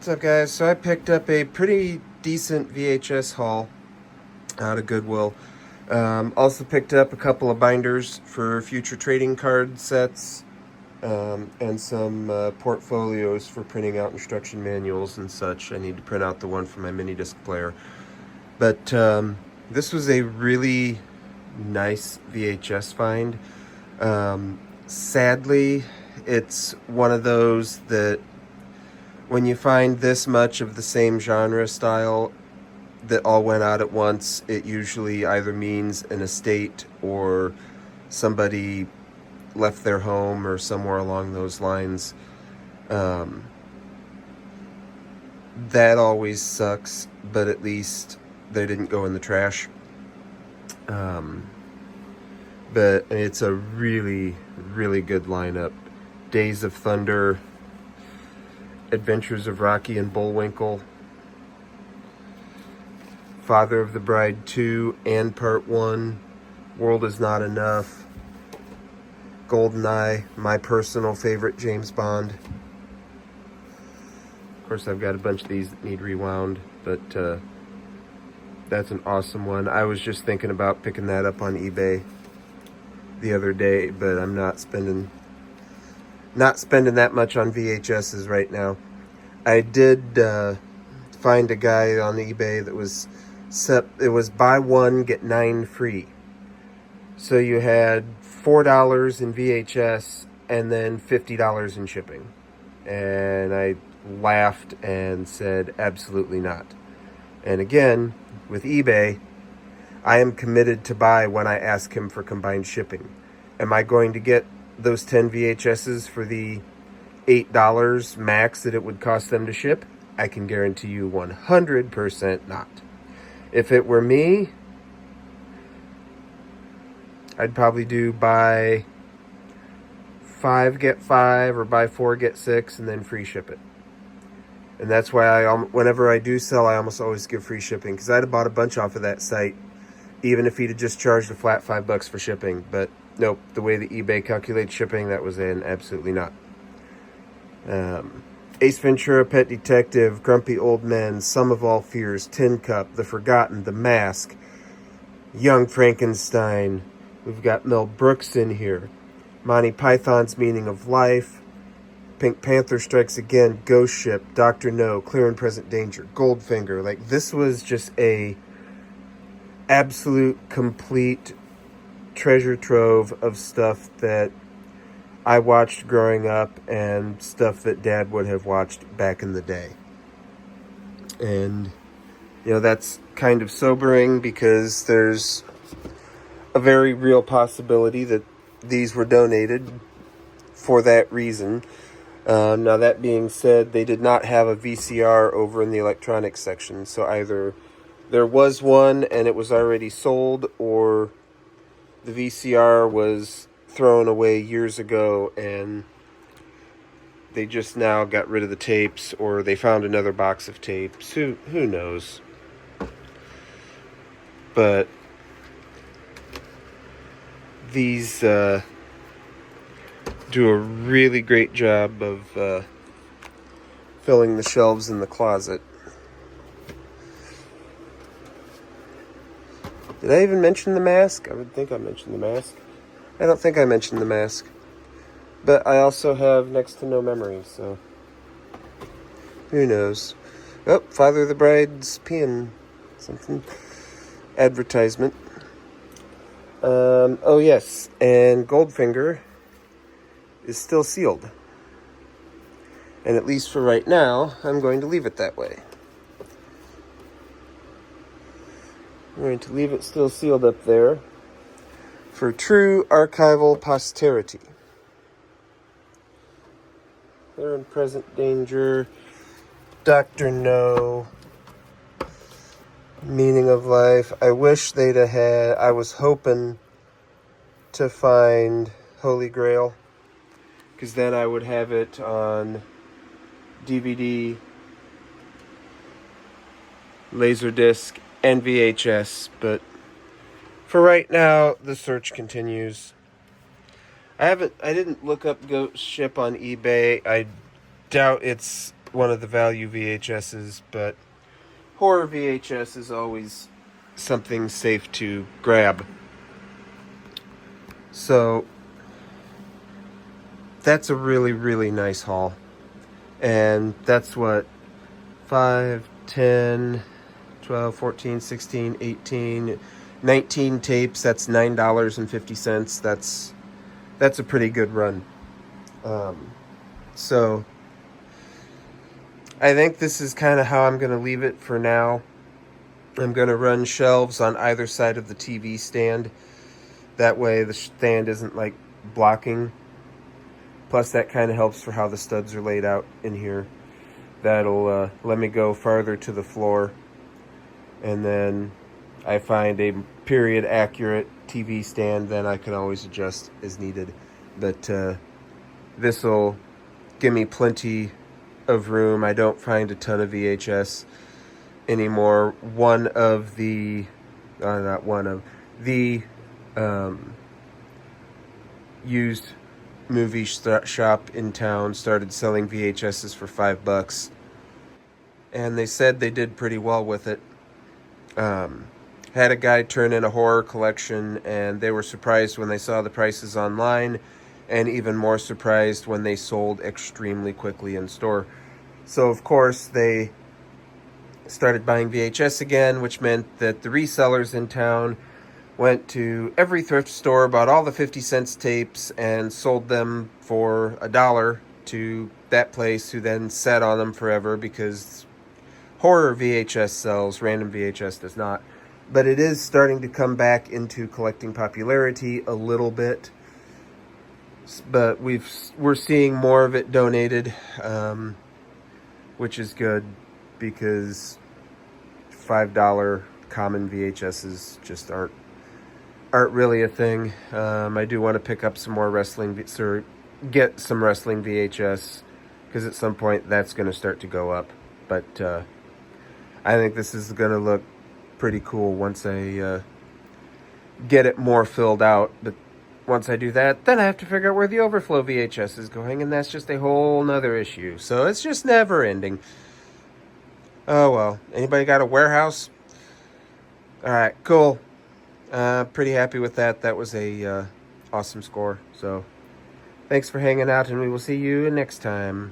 What's up, guys? So I picked up a pretty decent VHS haul out of Goodwill. Also picked up a couple of binders for future trading card sets, and some portfolios for printing out instruction manuals and such. I need to print out the one for my mini disc player. But this was a really nice VHS find. Sadly, it's one of those that when you find this much of the same genre style that all went out at once, it usually either means an estate or somebody left their home or somewhere along those lines. That always sucks, but at least they didn't go in the trash. But it's a really, really good lineup. Days of Thunder, Adventures of Rocky and Bullwinkle, Father of the Bride 2 and Part 1, World Is Not Enough, GoldenEye, my personal favorite James Bond. Of course, I've got a bunch of these that need rewound, but that's an awesome one. I was just thinking about picking that up on eBay the other day, but I'm not spending that much on VHSs right now. I did find a guy on eBay that was it was buy one get 9 free. So you had $4 in VHS and then $50 in shipping. And I laughed and said absolutely not. And again, with eBay, I am committed to buy when I ask him for combined shipping. Am I going to get those 10 VHSs for the $8 max that it would cost them to ship? I can guarantee you 100% not. If it were me, I'd probably do buy 5 get 5 or buy 4 get 6 and then free ship it. And that's why whenever I do sell, I almost always give free shipping, because I'd have bought a bunch off of that site even if he'd have just charged a flat $5 for shipping. But nope, the way the eBay calculates shipping, that was an absolutely not. Ace Ventura, Pet Detective, Grumpy Old Men, Sum of All Fears, Tin Cup, The Forgotten, The Mask, Young Frankenstein. We've got Mel Brooks in here. Monty Python's Meaning of Life, Pink Panther Strikes Again, Ghost Ship, Dr. No, Clear and Present Danger, Goldfinger. Like, this was just a absolute complete treasure trove of stuff that I watched growing up and stuff that Dad would have watched back in the day. And, that's kind of sobering, because there's a very real possibility that these were donated for that reason. Now, that being said, they did not have a VCR over in the electronics section, so either there was one and it was already sold, or the VCR was thrown away years ago and they just now got rid of the tapes, or they found another box of tapes. Who knows? But these do a really great job of filling the shelves in the closet. Did I even mention The Mask? I would think I mentioned The Mask. I don't think I mentioned The Mask. But I also have next to no memory, so who knows? Oh, Father of the Bride's peeing something. Advertisement. Oh yes, and Goldfinger is still sealed. And at least for right now, I'm going to leave it that way. I'm going to leave it still sealed up there for true archival posterity. Clear and Present Danger, Dr. No, Meaning of Life. I wish they'd have had, I was hoping to find Holy Grail, because then I would have it on DVD, Laserdisc, and VHS, but for right now, the search continues. I didn't look up Ghost Ship on eBay. I doubt it's one of the value VHSs, but horror VHS is always something safe to grab. So that's a really, really nice haul. And that's what, 5, 10, 12, 14, 16, 18, 19 tapes. That's $9.50. That's a pretty good run. So I think this is kind of how I'm going to leave it for now. I'm going to run shelves on either side of the TV stand. That way the stand isn't like blocking. Plus that kind of helps for how the studs are laid out in here. That'll let me go farther to the floor. And then I find a period accurate TV stand, then I can always adjust as needed. But this will give me plenty of room. I don't find a ton of VHS anymore. One of the used movie shop in town started selling VHSs for $5, and they said they did pretty well with it. Had a guy turn in a horror collection, and they were surprised when they saw the prices online, and even more surprised when they sold extremely quickly in store. So of course they started buying VHS again, which meant that the resellers in town went to every thrift store, bought all the 50-cent tapes, and sold them for $1 to that place, who then sat on them forever, because horror VHS sells, random VHS does not. But it is starting to come back into collecting popularity a little bit. But we're seeing more of it donated, which is good, because $5 common VHSs just aren't really a thing. I do want to pick up some more get some wrestling VHS, because at some point that's going to start to go up. But I think this is going to look pretty cool once I get it more filled out. But once I do that, then I have to figure out where the overflow VHS is going, and that's just a whole nother issue. So it's just never ending. Oh well. Anybody got a warehouse? Alright, cool. Pretty happy with that. That was a awesome score. So thanks for hanging out, and we will see you next time.